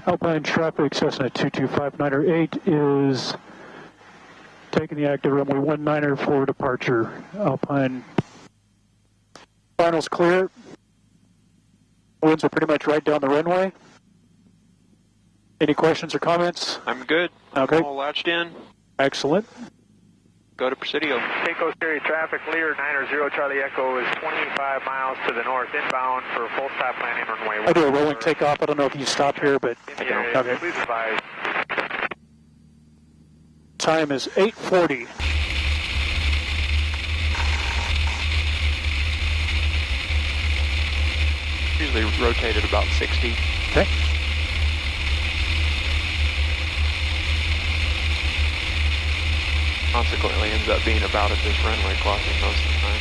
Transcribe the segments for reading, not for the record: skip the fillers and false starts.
Alpine traffic, Cessna 22598 is taking the active runway 19er for departure. Alpine finals clear. Winds are pretty much right down the runway. Any questions or comments? I'm good. Okay. I'm all latched in. Excellent. Go to Presidio. Takeoff Cherry traffic, Lear 90 Charlie Echo is 25 miles to the north, inbound for full stop landing runway. I do a rolling takeoff. I don't know if you stop here, but yeah, okay. Please advise. Time is 8:40. Usually rotated about 60. Okay. Consequently ends up being about at this runway crossing most of the time.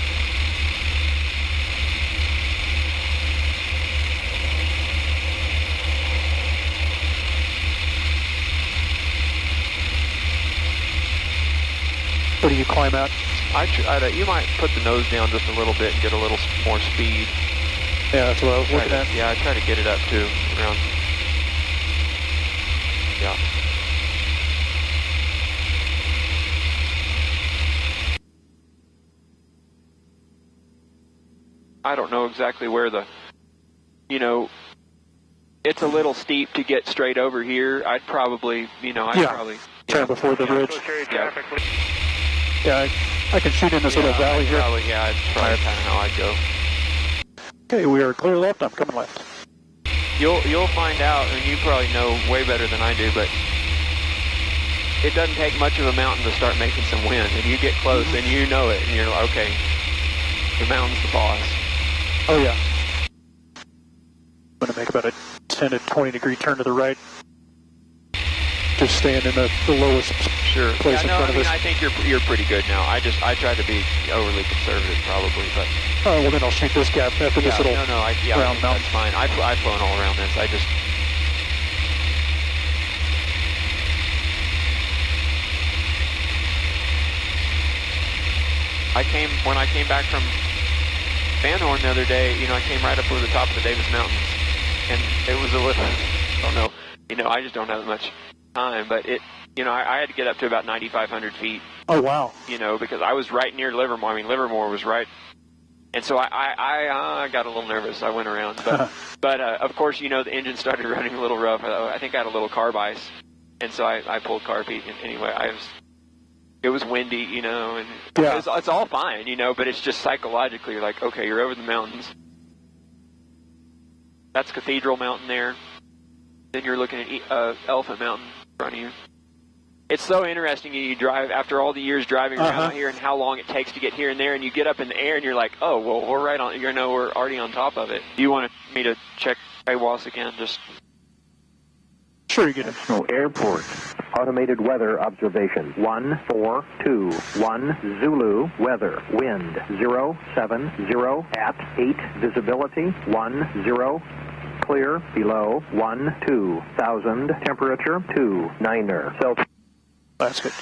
What do you climb out? You might put the nose down just a little bit and get a little more speed. Yeah, that's what I was looking at. Yeah, I try to get it up to around. Yeah. I don't know exactly where it's a little steep to get straight over here. I'd probably, turn before the bridge. Yeah, I can shoot in this little valley here. That's probably kind of how I'd go. Okay, we are clear left. I'm coming left. You'll find out, and you probably know way better than I do, but it doesn't take much of a mountain to start making some wind, and you get close, and you know it, and you're like, okay, the mountain's the boss. Oh yeah. I'm going to make about a 10 to 20 degree turn to the right. Just staying in the lowest place in front of us. I think you're pretty good now. I try to be overly conservative probably, but. Oh, well then I'll shoot this gap after this little round mountain. That's fine. I've flown all around this. When I came back from Van Horn the other day, I came right up over the top of the Davis Mountains, and it was a little, I don't know, I just don't have much time, but I had to get up to about 9,500 feet. Oh, wow. Because I was right near Livermore. I mean, Livermore was right. And so I got a little nervous. I went around. But of course, the engine started running a little rough. I think I had a little carb ice. And so I pulled carb heat. And anyway, it was windy, and it's all fine, but it's just psychologically, you're like, okay, you're over the mountains. That's Cathedral Mountain there. Then you're looking at Elephant Mountain in front of you. It's so interesting. You drive after all the years driving around out here and how long it takes to get here and there, and you get up in the air and you're like, oh, well, we're right on. We're already on top of it. Do you want me to check AWOS again? Just sure, you get it. National Airport. Automated weather observation. 142 Zulu weather. Wind 070 at 8. Visibility 10. Clear below 12,000. Temperature 29er. Celsius. That's good.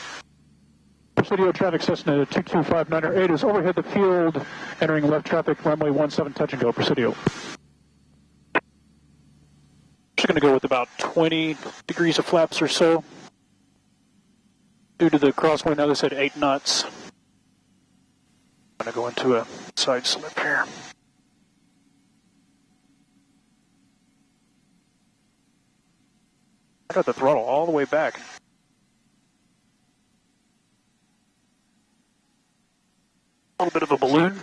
Presidio traffic, Cessna 22598 is overhead the field, entering left traffic, runway 17, touch and go, Presidio. Just going to go with about 20 degrees of flaps or so. Due to the crosswind, now they said 8 knots. I'm going to go into a side slip here. I got the throttle all the way back. A little bit of a balloon.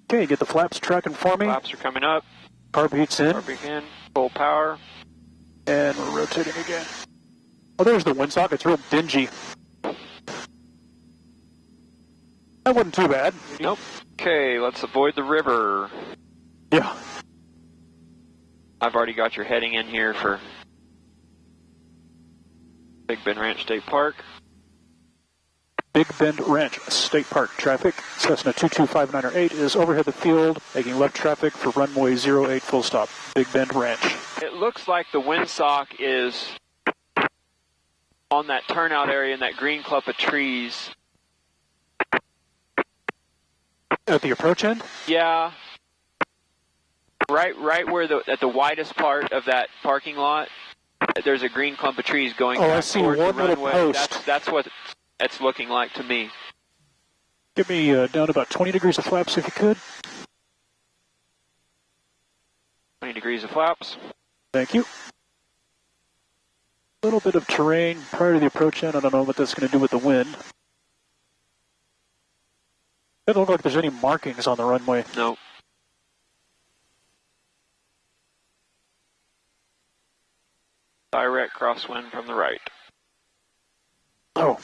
Okay, get the flaps tracking for me. Flaps are coming up. Carb heat's in. Carb heat in. Full power. And we're rotating again. Oh, there's the windsock. It's real dingy. That wasn't too bad. Nope. Okay, let's avoid the river. Yeah. I've already got your heading in here for Big Bend Ranch State Park. Big Bend Ranch State Park traffic. Cessna 22598 is overhead the field, making left traffic for runway 08 full stop. Big Bend Ranch. It looks like the windsock is on that turnout area in that green clump of trees. At the approach end? Yeah. Right where at the widest part of that parking lot. there's a green clump of trees going I back see towards one the little runway. post. That's what it's looking like to me. Give me down to about 20 degrees of flaps if you could. 20 degrees of flaps. Thank you. A little bit of terrain prior to the approach end. I don't know what that's going to do with the wind. Doesn't look like there's any markings on the runway. No. Direct crosswind from the right. Oh.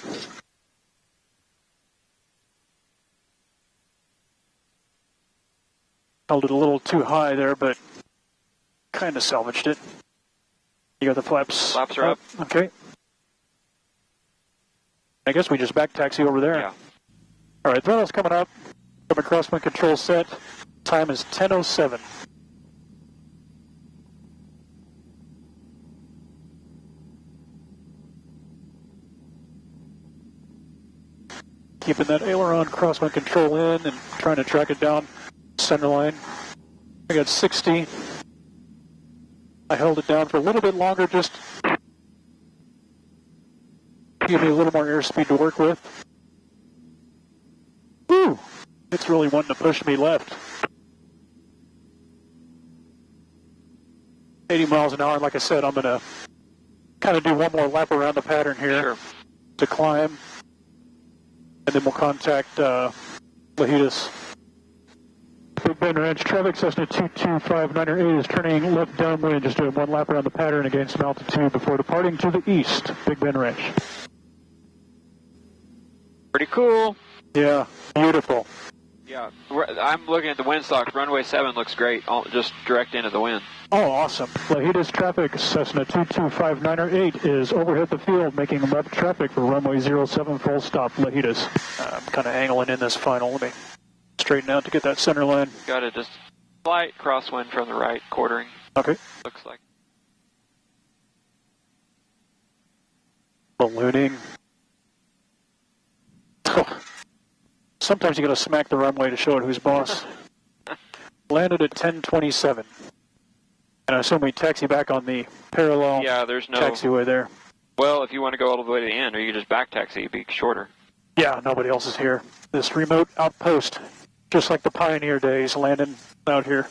Held it a little too high there, but kind of salvaged it. You got the flaps? Flaps are up. Okay. I guess we just back taxi over there. Yeah. All right, throttle's coming up. From crosswind control set. Time is 10:07. Keeping that aileron crosswind control in and trying to track it down center line. I got 60. I held it down for a little bit longer, just give me a little more airspeed to work with. Woo! It's really wanting to push me left. 80 miles an hour, and like I said, I'm going to kind of do one more lap around the pattern here. Sure. To climb, and then we'll contact Lajitas. Big Bend Ranch traffic, Cessna 22598 is turning left downwind, just doing one lap around the pattern, again some altitude before departing to the east. Big Bend Ranch. Pretty cool. Yeah, beautiful. Yeah, I'm looking at the windsock. Runway 7 looks great, just direct into the wind. Oh, awesome. Lajitas traffic, Cessna 22598 is overhead the field, making left traffic for runway 07 full stop, Lajitas. I'm kind of angling in this final. Let me straighten out to get that center line. Got it, just slight crosswind from the right, quartering. Okay. Looks like. Ballooning. Oh. Sometimes you got to smack the runway to show it who's boss. Landed at 10:27. And I assume we taxi back on the parallel there's no taxiway there. Well, if you want to go all the way to the end, or you can just back taxi, it'd be shorter. Yeah, nobody else is here. This remote outpost, just like the Pioneer days, landing out here.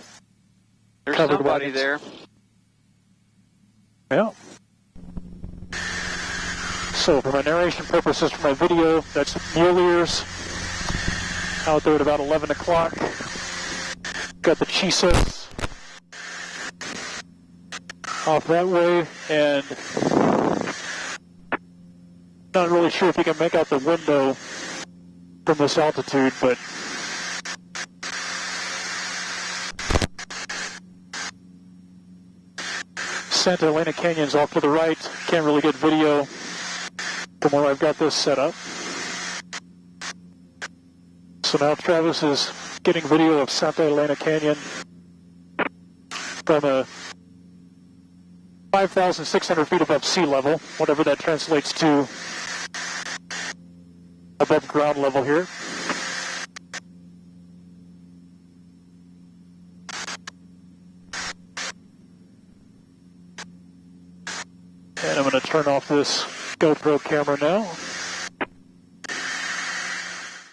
There's Covered somebody wagons. there. Yeah. So for my narration purposes, for my video, that's mule ears. Out there at about 11 o'clock. Got the Chisas off that way, and not really sure if you can make out the window from this altitude, but Santa Elena Canyon's off to the right. Can't really get video from where I've got this set up. So now Travis is getting video of Santa Elena Canyon from a 5,600 feet above sea level, whatever that translates to above ground level here. And I'm going to turn off this GoPro camera now.